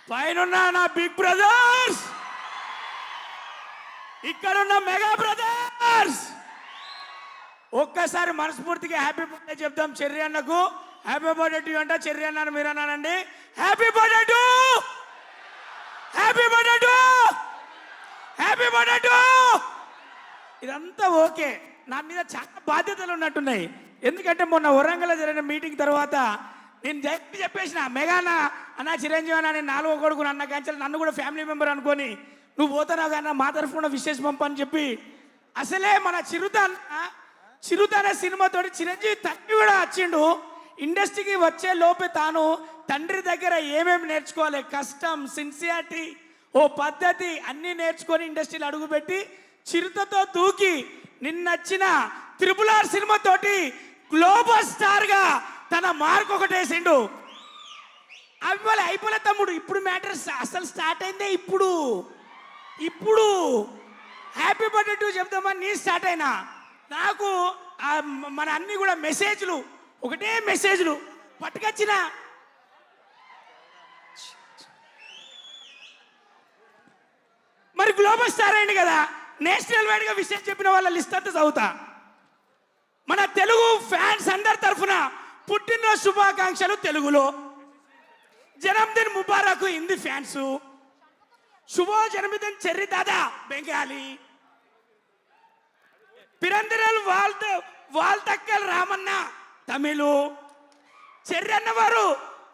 పైనున్న నా big brothers, ఇక్కడున్న మెగా బ్రదర్స్, ఒక్కసారి మనస్ఫూర్తిగా హ్యాపీ బర్త్డే చెప్దాం చెర్రి అన్నకు. హ్యాపీ బర్త్డే టు అంట చెర్రి అన్నాను, మీరు అన్నానండి. Happy birthday to, happy birthday to, happy birthday to. ఇదంతా ఓకే, నా మీద చాలా బాధ్యతలు ఉన్నట్టున్నాయి. ఎందుకంటే మొన్న వరంగల్లో జరిగిన మీటింగ్ తర్వాత నేను చెప్పేసిన మెగానా అన్న చిరంజీవి అన్న నేను 4వ కొడుకు అన్న కాంచెలు నన్ను కూడా ఫ్యామిలీ మెంబర్ అనుకొని నువ్వు పోతున్నావు కన్నా మా తరఫున విశేష పంపని చెప్పి. అసలే మన చిరుత అనే సినిమాతోటి చిరంజీవి తండ్రి కూడా వచ్చిండు. ఇండస్ట్రీకి వచ్చే లోపే తాను తండ్రి దగ్గర ఏమేమి నేర్చుకోవాలి, కష్టం, సిన్సియారిటీ, ఓ పద్ధతి అన్నీ నేర్చుకొని ఇండస్ట్రీలో అడుగుపెట్టి చిరుతతో దూకి నిన్నొచ్చిన RRR సినిమాతోటి గ్లోబల్ స్టార్గా తన మార్క్ ఒకటేసిండు. అవి అయిపోలే తమ్ముడు, ఇప్పుడు మ్యాటర్ అసలు స్టార్ట్ అయిందే ఇప్పుడు. హ్యాపీ బర్త్డే టు చెప్దామని నీ స్టార్ట్ అయినా నాకు మన అన్ని కూడా మెసేజ్లు, ఒకటే మెసేజ్లు పట్టుకొచ్చిన. మరి గ్లోబల్ స్టార్ అయింది కదా, నేషనల్ వైడ్గా విషయం చెప్పిన వాళ్ళ లిస్ట్ అంతా చదువుతా. మన తెలుగు ఫ్యాన్స్ అందరి తరఫున పుట్టినరోజు శుభాకాంక్షలు తెలుగులో. జన్మదిన్ ముబారక్ హిందీ ఫ్యాన్స్. శుభ జన్మదిన్ చెర్రి దాదా బెంగాలీ. పిరందిరల్ వాల్తక్కల్ రామన్న తమిళు. చెర్రి అన్నవారు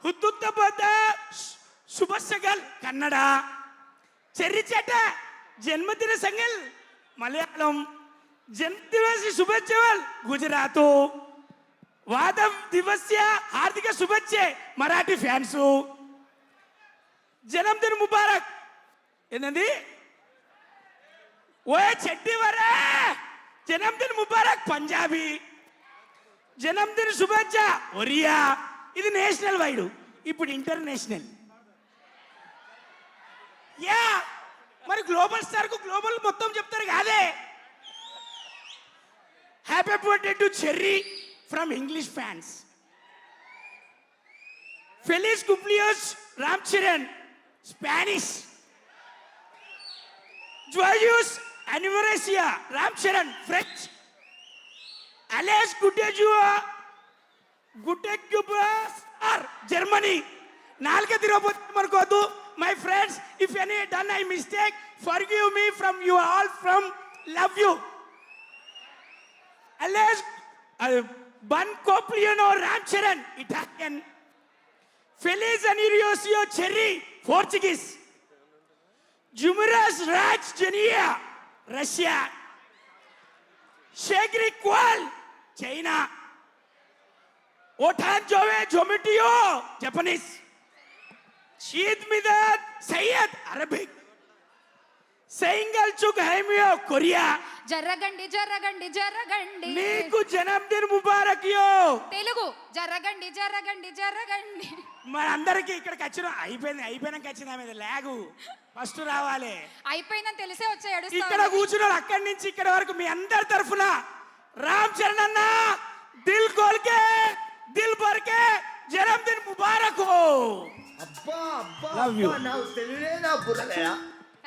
హుద్దుత్తబద్ద శుభశగల్ కన్నడ. చెర్రి చేట జన్మదిన సంగల్ మలయాళం. జన్మదిన శుభేచ్ఛలు గుజరాత్. వాదం దివస్య హార్దిక శుభేచ్ఛ మరాఠీ ఫ్యాన్స్. జన్మదిన ముబారక్ ఏంటండి ఓ చెట్టి వరే జన్మదిన ముబారక్ పంజాబీ. జన్మదిన శుభేచ్ఛ ఒరియా. ఇది నేషనల్ వైడ్. ఇప్పుడు ఇంటర్నేషనల్. యా మరి గ్లోబల్ స్టార్ కు గ్లోబల్ మొత్తం చెప్తారు కాదే. Happy birthday to Cherry from English fans. ఫెలిస్ కుప్లియోస్ రామ్ చరణ్ స్పానిష్. జోయూస్ అనివర్సియా రామ్ చరణ్ ఫ్రెంచ్. అలెస్ గుటెగ్యుబార్ జర్మనీ. నాలుగే తిరగబోతే అనుకోవద్దు. My friends, if any done I mistake forgive me from you all from love you. అలెస్ బన్ కోప్లియనో రామ్ చరణ్ ఇటాలియన్. ఫెలిస్ అనివర్సియో చెర్రీ పోర్చుగీస్. జుమిరస్ రాజ్ జెనియా రష్యా. షేగ్రి క్వాల్ చైనా. ఓఠాన్ జోవే జోమిటియో జపనీస్. షీద్ మిదద్ సయ్యద్ అరబిక్. సైంగల్ చుక్ హైమియో కొరియా. జర్రగండి జర్రగండి జర్రగండి నీకు జన్మదిన ముబారక్ యో తెలుగు. జర్రగండి జర్రగండి జర్రగండి. మనందరికి ఇక్కడికి వచ్చిన అయిపోయినాక వచ్చిన మీద లాగు ఫస్ట్ రావాలి. అయిపోయిందని తెలిసే వచ్చాడు. ఇక్కడ కూర్చున్నాడు అక్కడి నుంచి ఇక్కడ వరకు మీ అందరి తరఫున రామ్ చరణ్ అన్న దిల్ కోల్కే దిల్ భర్కే జన్మదిన Mubarak. Love you.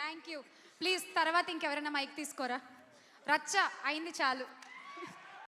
Thank you. Please తర్వాత ఇంకెవరైనా మైక్ తీసుకోరా. రచ్చ అయింది చాలు.